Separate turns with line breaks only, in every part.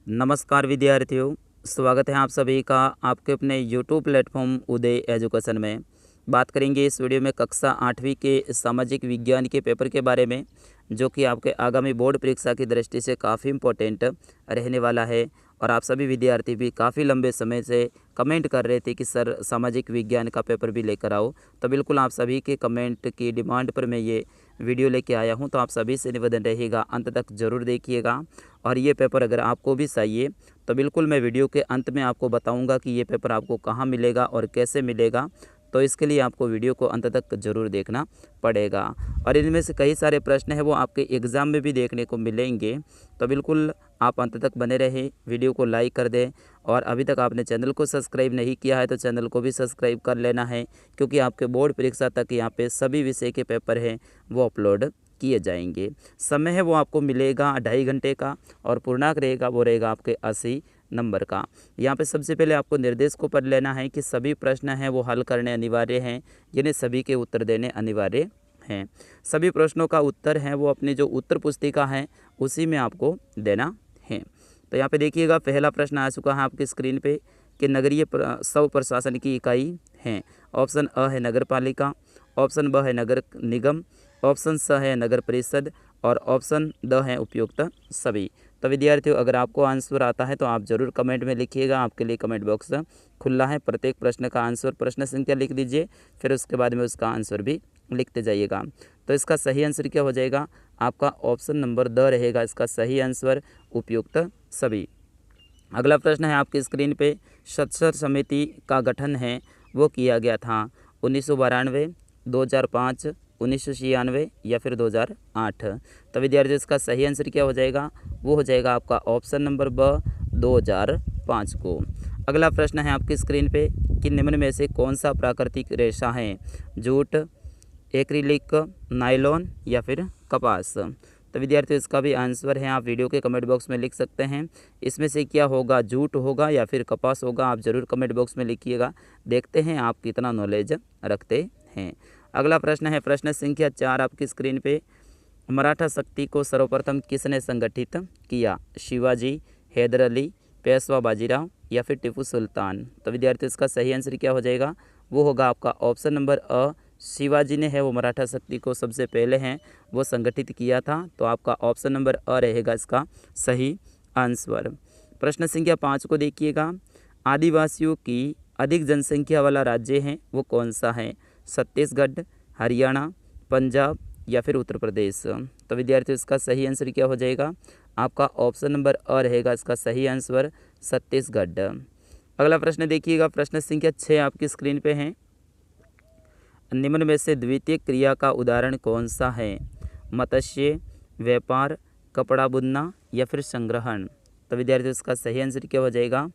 नमस्कार विद्यार्थियों, स्वागत है आप सभी का आपके अपने YouTube प्लेटफॉर्म उदय एजुकेशन में। बात करेंगे इस वीडियो में कक्षा 8वीं के सामाजिक विज्ञान के पेपर के बारे में, जो कि आपके आगामी बोर्ड परीक्षा की दृष्टि से काफ़ी इम्पोर्टेंट रहने वाला है। और आप सभी विद्यार्थी भी काफ़ी लंबे समय से कमेंट कर रहे थे कि सर सामाजिक विज्ञान का पेपर भी लेकर आओ, तो बिल्कुल आप सभी के कमेंट की डिमांड पर मैं ये वीडियो लेके आया हूं। तो आप सभी से निवेदन रहेगा, अंत तक ज़रूर देखिएगा। और ये पेपर अगर आपको भी चाहिए तो बिल्कुल मैं वीडियो के अंत में आपको बताऊंगा कि ये पेपर आपको कहाँ मिलेगा और कैसे मिलेगा। तो इसके लिए आपको वीडियो को अंत तक ज़रूर देखना पड़ेगा। और इनमें से कई सारे प्रश्न हैं वो आपके एग्ज़ाम में भी देखने को मिलेंगे, तो बिल्कुल आप अंत तक बने रहें, वीडियो को लाइक कर दें। और अभी तक आपने चैनल को सब्सक्राइब नहीं किया है तो चैनल को भी सब्सक्राइब कर लेना है, क्योंकि आपके बोर्ड परीक्षा तक यहाँ पे सभी विषय के पेपर हैं वो अपलोड किए जाएंगे। समय है वो आपको मिलेगा 2.5 घंटे का, और पूर्णांक रहेगा वो रहेगा आपके 80 नंबर का। यहाँ पे सबसे पहले आपको निर्देश को पढ़ लेना है कि सभी प्रश्न हैं वो हल करने अनिवार्य हैं, जिन्हें सभी के उत्तर देने अनिवार्य हैं। सभी प्रश्नों का उत्तर है वो अपनी जो उत्तर पुस्तिका है उसी में आपको देना है। तो यहाँ पे देखिएगा, पहला प्रश्न आ चुका है आपकी स्क्रीन पे कि नगरीय स्व प्रशासन की इकाई है। ऑप्शन अ है नगर पालिका, ऑप्शन ब है नगर निगम, ऑप्शन स है नगर परिषद, और ऑप्शन द है उपयुक्त सभी। तो विद्यार्थियों, अगर आपको आंसर आता है तो आप ज़रूर कमेंट में लिखिएगा, आपके लिए कमेंट बॉक्स खुला है। प्रत्येक प्रश्न का आंसर प्रश्न संख्या लिख दीजिए, फिर उसके बाद में उसका आंसर भी लिखते जाइएगा। तो इसका सही आंसर क्या हो जाएगा? आपका ऑप्शन नंबर द रहेगा इसका सही आंसर, उपयुक्त सभी। अगला प्रश्न है आपकी स्क्रीन पे, सत्सर समिति का गठन है वो किया गया था 1992, 2005, 1996 या फिर 2008। तो विद्यार्थियों, इसका सही आंसर क्या हो जाएगा? वो हो जाएगा आपका ऑप्शन नंबर ब 2005 को। अगला प्रश्न है आपकी स्क्रीन पे कि निम्न में से कौन सा प्राकृतिक रेशा है? जूट, एक्रिलिक, नायलॉन या फिर कपास। तो विद्यार्थियों, इसका भी आंसर है आप वीडियो के कमेंट बॉक्स में लिख सकते हैं। इसमें से क्या होगा, जूट होगा या फिर कपास होगा? आप ज़रूर कमेंट बॉक्स में लिखिएगा, देखते हैं आप कितना नॉलेज रखते हैं। अगला प्रश्न है प्रश्न संख्या 4 आपकी स्क्रीन पे, मराठा शक्ति को सर्वप्रथम किसने संगठित किया? शिवाजी, हैदर अली, पेशवा बाजीराव या फिर टीपू सुल्तान। तो विद्यार्थियों, इसका सही आंसर क्या हो जाएगा? वो होगा आपका ऑप्शन नंबर अ, शिवाजी ने है वो मराठा शक्ति को सबसे पहले हैं वो संगठित किया था। तो आपका ऑप्शन नंबर अ रहेगा इसका सही आंसर। प्रश्न संख्या 5 को देखिएगा, आदिवासियों की अधिक जनसंख्या वाला राज्य है वो कौन सा है? छत्तीसगढ़, हरियाणा, पंजाब या फिर उत्तर प्रदेश। तो विद्यार्थियों, इसका सही आंसर क्या हो जाएगा? आपका ऑप्शन नंबर अ रहेगा इसका सही आंसर, छत्तीसगढ़। अगला प्रश्न देखिएगा, प्रश्न संख्या 6 आपकी स्क्रीन पे है, निम्न में से द्वितीय क्रिया का उदाहरण कौन सा है? मत्स्य, व्यापार, कपड़ा बुनना या फिर संग्रहण। तो विद्यार्थियों, इसका सही आंसर क्या हो जाएगा?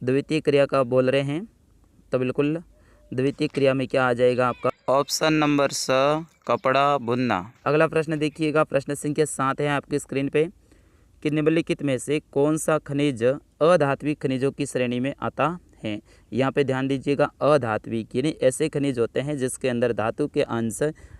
द्वितीय क्रिया का बोल रहे हैं तो बिल्कुल द्वितीय क्रिया में क्या आ जाएगा आपका? ऑप्शन नंबर स, कपड़ा बुनना। अगला प्रश्न देखिएगा, प्रश्न संख्या 7 है आपकी स्क्रीन पे कि निम्नलिखित में से कौन सा खनिज अधात्विक खनिजों की श्रेणी में आता है? यहाँ पे ध्यान दीजिएगा, अधात्विक यानी ऐसे खनिज होते हैं जिसके अंदर धातु के अंश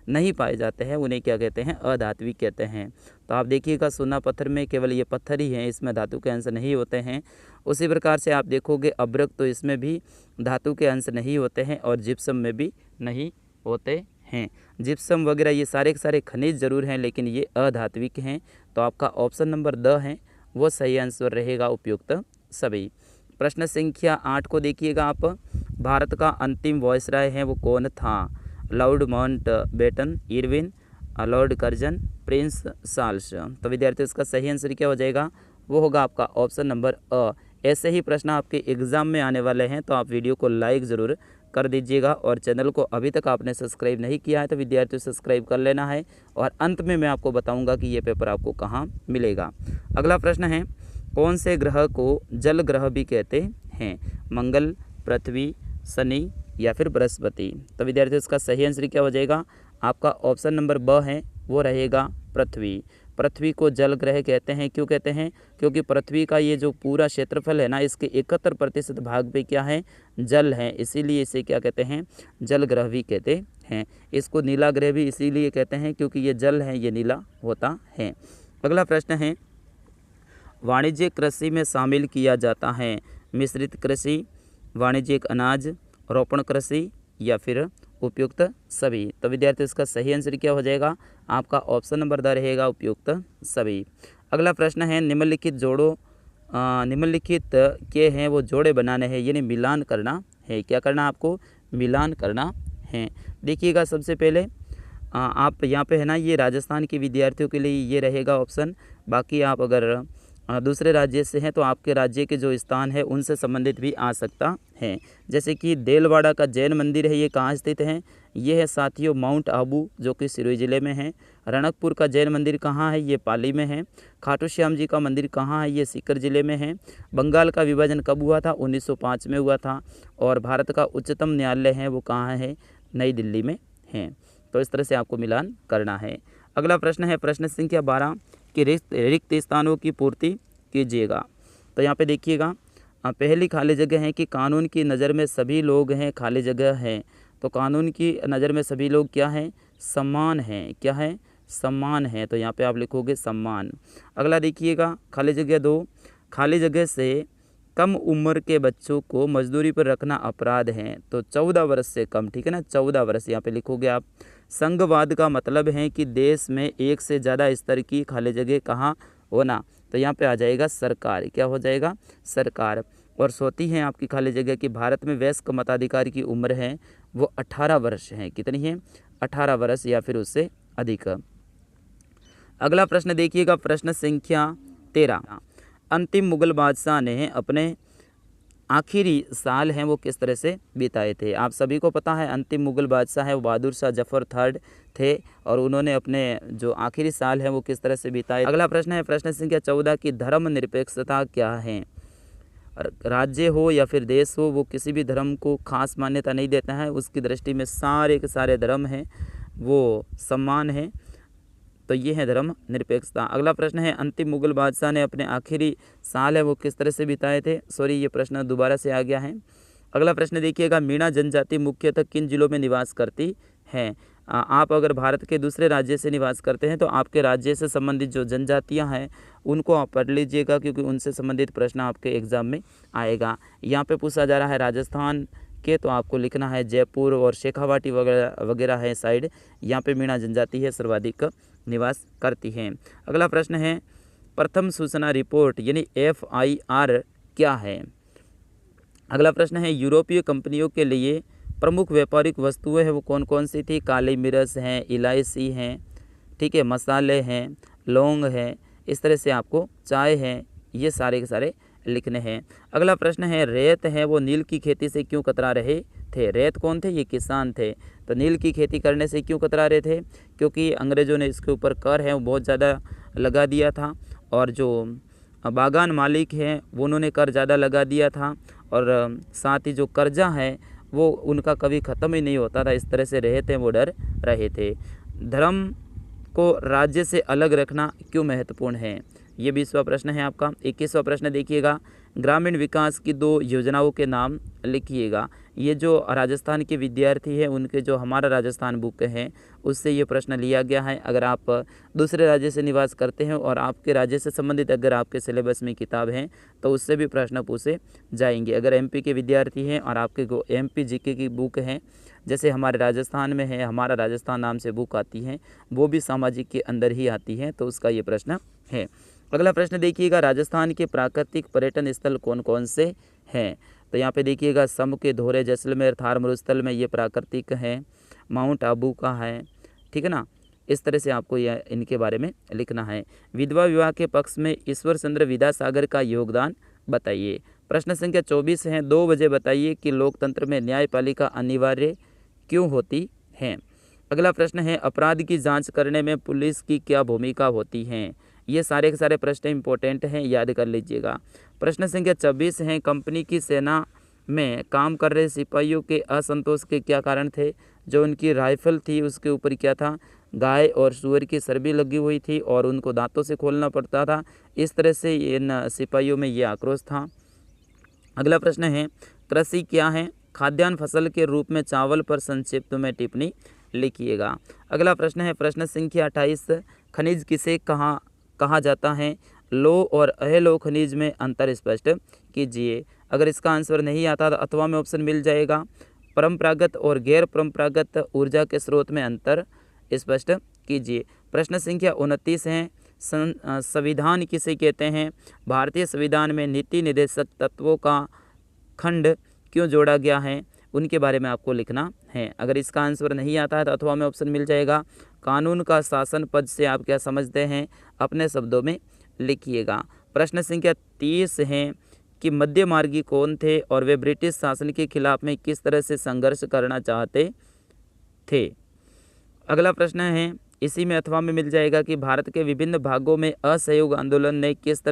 नहीं पाए जाते हैं, उन्हें क्या कहते हैं? अधात्विक कहते हैं। तो आप देखिएगा, सोना पत्थर में केवल ये पत्थर ही है, इसमें धातु के अंश नहीं होते हैं। उसी प्रकार से आप देखोगे अभ्रक, तो इसमें भी धातु के अंश नहीं होते हैं, और जिप्सम में भी नहीं होते हैं। जिप्सम वगैरह ये सारे के सारे खनिज जरूर हैं, लेकिन ये अधात्विक हैं। तो आपका ऑप्शन नंबर द है वो सही आंसर रहेगा, उपयुक्त सभी। प्रश्न संख्या 8 को देखिएगा आप, भारत का अंतिम वायसराय है वो कौन था? Lord Mountbatten, Irwin, Lord Curzon, Prince Charles. तो विद्यार्थियों, इसका सही आंसर क्या हो जाएगा? वो होगा आपका ऑप्शन नंबर अ। ऐसे ही प्रश्न आपके एग्ज़ाम में आने वाले हैं, तो आप वीडियो को लाइक ज़रूर कर दीजिएगा। और चैनल को अभी तक आपने सब्सक्राइब नहीं किया है तो विद्यार्थियों सब्सक्राइब कर लेना है। और अंत में मैं आपको बताऊंगा कि ये पेपर आपको कहाँ मिलेगा। अगला प्रश्न है, कौन से ग्रह को जल ग्रह भी कहते हैं? मंगल, पृथ्वी, शनि या फिर बृहस्पति। तो विद्यार्थियों, इसका सही आंसर क्या हो जाएगा? आपका ऑप्शन नंबर ब है वो रहेगा पृथ्वी। पृथ्वी को जल ग्रह कहते हैं। क्यों कहते हैं? क्योंकि पृथ्वी का ये जो पूरा क्षेत्रफल है ना, इसके 71% भाग पे क्या है? जल है, इसीलिए इसे क्या कहते हैं? जल ग्रह भी कहते हैं। इसको नीला ग्रह भी इसीलिए कहते हैं क्योंकि ये जल है, ये नीला होता है। अगला प्रश्न है, वाणिज्यिक कृषि में शामिल किया जाता है? मिश्रित कृषि, वाणिज्यिक अनाज, रोपण कृषि या फिर उपयुक्त सभी। तो विद्यार्थियों इसका सही आंसर क्या हो जाएगा? आपका ऑप्शन नंबर द रहेगा उपयुक्त सभी। अगला प्रश्न है निम्नलिखित जोड़ों निम्नलिखित के हैं वो जोड़े बनाने हैं, यानी मिलान करना है। क्या करना आपको? मिलान करना है। देखिएगा सबसे पहले आप यहाँ पे है ना, ये राजस्थान के विद्यार्थियों के लिए ये रहेगा ऑप्शन। बाकी आप अगर दूसरे राज्य से हैं तो आपके राज्य के जो स्थान है उनसे संबंधित भी आ सकता है। जैसे कि देलवाड़ा का जैन मंदिर है, ये कहाँ स्थित है? ये है साथियों माउंट आबू, जो कि सिरोही जिले में है। रणकपुर का जैन मंदिर कहाँ है? ये पाली में है। खाटू श्याम जी का मंदिर कहाँ है? ये सीकर जिले में है। बंगाल का विभाजन कब हुआ था? 1905 में हुआ था। और भारत का उच्चतम न्यायालय है वो कहाँ है? नई दिल्ली में है। तो इस तरह से आपको मिलान करना है। अगला प्रश्न है प्रश्न संख्या 12 कि रिक्त स्थानों की पूर्ति कीजिएगा। तो यहाँ पे देखिएगा पहली खाली जगह है कि कानून की नज़र में सभी लोग हैं, खाली जगह है। तो कानून की नज़र में सभी लोग क्या हैं? समान हैं। क्या है? समान है। तो यहाँ पे आप लिखोगे सम्मान। अगला देखिएगा खाली जगह 2, खाली जगह से कम उम्र के बच्चों को मजदूरी पर रखना अपराध है। तो 14 वर्ष से कम, ठीक है ना, 14 वर्ष यहाँ पे लिखोगे आप। संघवाद का मतलब है कि देश में एक से ज़्यादा स्तर की खाली जगह कहाँ होना। तो यहाँ पे आ जाएगा सरकार। क्या हो जाएगा? सरकार। और सोती है आपकी खाली जगह कि भारत में वयस्क मताधिकार की उम्र है वो 18 वर्ष है। कितनी है? 18 वर्ष या फिर उससे अधिक। अगला प्रश्न देखिएगा प्रश्न संख्या 13। अंतिम मुगल बादशाह ने अपने आखिरी साल हैं वो किस तरह से बिताए थे? आप सभी को पता है अंतिम मुगल बादशाह है वो बहादुर शाह जफर थर्ड थे और उन्होंने अपने जो आखिरी साल हैं वो किस तरह से बिताए। अगला प्रश्न है प्रश्न संख्या 14 की धर्मनिरपेक्षता क्या है? राज्य हो या फिर देश हो, वो किसी भी धर्म को खास मान्यता नहीं देता है। उसकी दृष्टि में सारे के सारे धर्म हैं वो समान हैं। तो ये है धर्म निरपेक्षता। अगला प्रश्न है अंतिम मुगल बादशाह ने अपने आखिरी साल है वो किस तरह से बिताए थे? सॉरी, ये प्रश्न दोबारा से आ गया है। अगला प्रश्न देखिएगा मीणा जनजाति मुख्यतः किन जिलों में निवास करती है? आप अगर भारत के दूसरे राज्य से निवास करते हैं तो आपके राज्य से संबंधित जो जनजातियां हैं उनको आप पढ़ लीजिएगा, क्योंकि उनसे संबंधित प्रश्न आपके एग्जाम में आएगा। यहाँ पे पूछा जा रहा है राजस्थान के, तो आपको लिखना है जयपुर और शेखावाटी वगैरह वगैरह है साइड, यहाँ पे मीणा जनजाति है सर्वाधिक निवास करती हैं। अगला प्रश्न है प्रथम सूचना रिपोर्ट यानी FIR क्या है? अगला प्रश्न है यूरोपीय कंपनियों के लिए प्रमुख व्यापारिक वस्तुएं हैं वो कौन कौन सी थी? काली मिर्च हैं, इलायची हैं, ठीक है, मसाले हैं, लौंग है, इस तरह से आपको चाय है, ये सारे के सारे लिखने हैं। अगला प्रश्न है रेत है वो नील की खेती से क्यों कतरा रहे थे? रेत कौन थे? ये किसान थे। तो नील की खेती करने से क्यों कतरा रहे थे? क्योंकि अंग्रेज़ों ने इसके ऊपर कर है वो बहुत ज़्यादा लगा दिया था और जो बागान मालिक हैं वो उन्होंने कर ज़्यादा लगा दिया था और साथ ही जो कर्जा है वो उनका कभी ख़त्म ही नहीं होता था। इस तरह से रहे थे वो डर रहे थे। धर्म को राज्य से अलग रखना क्यों महत्वपूर्ण है? ये 20वां प्रश्न है आपका। 21वां प्रश्न देखिएगा ग्रामीण विकास की 2 योजनाओं के नाम लिखिएगा। ये जो राजस्थान के विद्यार्थी हैं उनके जो हमारा राजस्थान बुक है उससे ये प्रश्न लिया गया है। अगर आप दूसरे राज्य से निवास करते हैं और आपके राज्य से संबंधित अगर आपके सिलेबस में किताब हैं तो उससे भी प्रश्न पूछे जाएंगे। अगर MP के विद्यार्थी हैं और आपके MP GK की बुक हैं, जैसे हमारे राजस्थान में है हमारा राजस्थान नाम से बुक आती हैं, वो भी सामाजिक के अंदर ही आती हैं, तो उसका ये प्रश्न है। अगला प्रश्न देखिएगा राजस्थान के प्राकृतिक पर्यटन स्थल कौन कौन से हैं? तो यहाँ पे देखिएगा सम के धोरे, जैसलमेर, थार मरुस्थल में ये प्राकृतिक हैं, माउंट आबू का है, ठीक है ना। इस तरह से आपको यह इनके बारे में लिखना है। विधवा विवाह के पक्ष में ईश्वर चंद्र विद्यासागर का योगदान बताइए। प्रश्न संख्या 24 है 2 वजह बताइए कि लोकतंत्र में न्यायपालिका अनिवार्य क्यों होती है। अगला प्रश्न है अपराध की जांच करने में पुलिस की क्या भूमिका होती है। ये सारे के सारे प्रश्न इंपॉर्टेंट हैं, याद कर लीजिएगा। प्रश्न संख्या 26 है कंपनी की सेना में काम कर रहे सिपाहियों के असंतोष के क्या कारण थे। जो उनकी राइफल थी उसके ऊपर क्या था, गाय और सूअर की चर्बी लगी हुई थी और उनको दांतों से खोलना पड़ता था। इस तरह से इन सिपाहियों में ये आक्रोश था। अगला प्रश्न है कृषि क्या है। खाद्यान्न फसल के रूप में चावल पर संक्षिप्त में टिप्पणी लिखिएगा। अगला प्रश्न है प्रश्न संख्या 28 खनिज किसे कहा जाता है। लौह और अलोह खनिज में अंतर स्पष्ट कीजिए। अगर इसका आंसर नहीं आता तो अथवा में ऑप्शन मिल जाएगा। परंपरागत और गैर परंपरागत ऊर्जा के स्रोत में अंतर स्पष्ट कीजिए। प्रश्न संख्या 29 है, संविधान किसे कहते हैं? भारतीय संविधान में नीति निर्देशक तत्वों का खंड क्यों जोड़ा गया है? उनके बारे में आपको लिखना है। अगर इसका आंसर नहीं आता है तो अथवा में ऑप्शन मिल जाएगा। कानून का शासन पद से आप क्या समझते हैं? अपने शब्दों में लिखिएगा। प्रश्न संख्या 30 है कि मध्य मार्गी कौन थे और वे ब्रिटिश शासन के खिलाफ में किस तरह से संघर्ष करना चाहते थे? अगला प्रश्न है, इसी में अथवा में मिल जाएगा कि भारत के विभिन्न भागों में असहयोग आंदोलन ने किस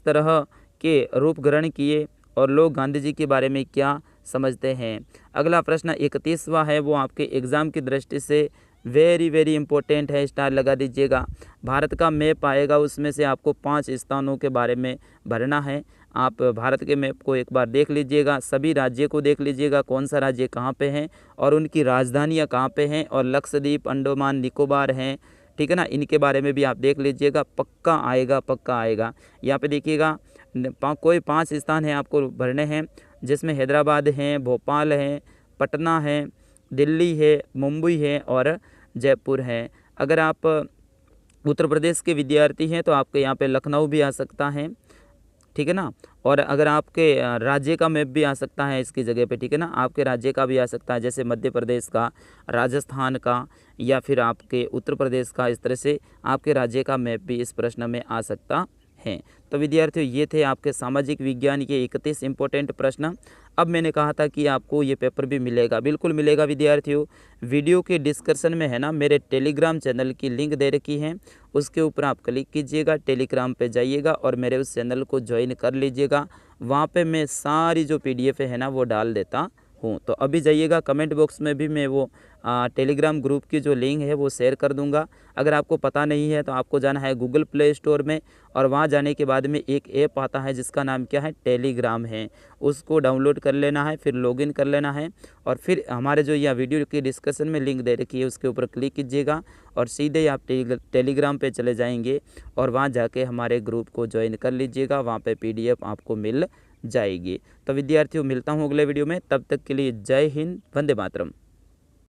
तरह के रूप ग्रहण किए और लोग गांधी जी के बारे में क्या समझते हैं? अगला प्रश्न 31वां है, वो आपके एग्ज़ाम की दृष्टि से वेरी इंपॉर्टेंट है, स्टार लगा दीजिएगा। भारत का मैप आएगा, उसमें से आपको 5 स्थानों के बारे में भरना है। आप भारत के मैप को एक बार देख लीजिएगा, सभी राज्य को देख लीजिएगा, कौन सा राज्य कहाँ पे है और उनकी राजधानियाँ कहाँ पे हैं, और लक्षद्वीप, अंडमान निकोबार हैं, ठीक है ना, इनके बारे में भी आप देख लीजिएगा। पक्का आएगा। यहाँ पे देखिएगा कोई 5 स्थान है आपको भरने हैं, जिसमें हैदराबाद है, भोपाल है, पटना है, दिल्ली है, मुंबई है और जयपुर है। अगर आप उत्तर प्रदेश के विद्यार्थी हैं तो आपके यहाँ पे लखनऊ भी आ सकता है, ठीक है ना, और अगर आपके राज्य का मैप भी आ सकता है इसकी जगह पे, ठीक है ना, आपके राज्य का भी आ सकता है, जैसे मध्य प्रदेश का, राजस्थान का या फिर आपके उत्तर प्रदेश का, इस तरह से आपके राज्य का मैप भी इस प्रश्न में आ सकता है। तो विद्यार्थियों, ये थे आपके सामाजिक विज्ञान के 31 इंपॉर्टेंट प्रश्न। अब मैंने कहा था कि आपको ये पेपर भी मिलेगा, बिल्कुल मिलेगा विद्यार्थियों। वीडियो के डिस्क्रिप्शन में है ना मेरे टेलीग्राम चैनल की लिंक दे रखी है, उसके ऊपर आप क्लिक कीजिएगा, टेलीग्राम पे जाइएगा और मेरे उस चैनल को ज्वाइन कर लीजिएगा। वहाँ पे मैं सारी जो PDF है ना वो डाल देता हूँ। तो अभी जाइएगा, कमेंट बॉक्स में भी मैं वो टेलीग्राम ग्रुप की जो लिंक है वो शेयर कर दूंगा। अगर आपको पता नहीं है तो आपको जाना है गूगल प्ले स्टोर में, और वहाँ जाने के बाद में एक ऐप आता है जिसका नाम क्या है, टेलीग्राम है, उसको डाउनलोड कर लेना है, फिर लॉगिन कर लेना है, और फिर हमारे जो यह वीडियो की डिस्कशन में लिंक दे रखी है उसके ऊपर क्लिक कीजिएगा और सीधे ही आप टेलीग्राम पे चले जाएंगे और वहाँ जाके हमारे ग्रुप को ज्वाइन कर लीजिएगा। वहाँ पे PDF आपको मिल जाएगी। तो विद्यार्थियों, मिलता हूँ अगले वीडियो में, तब तक के लिए जय हिंद, वंदे मातरम।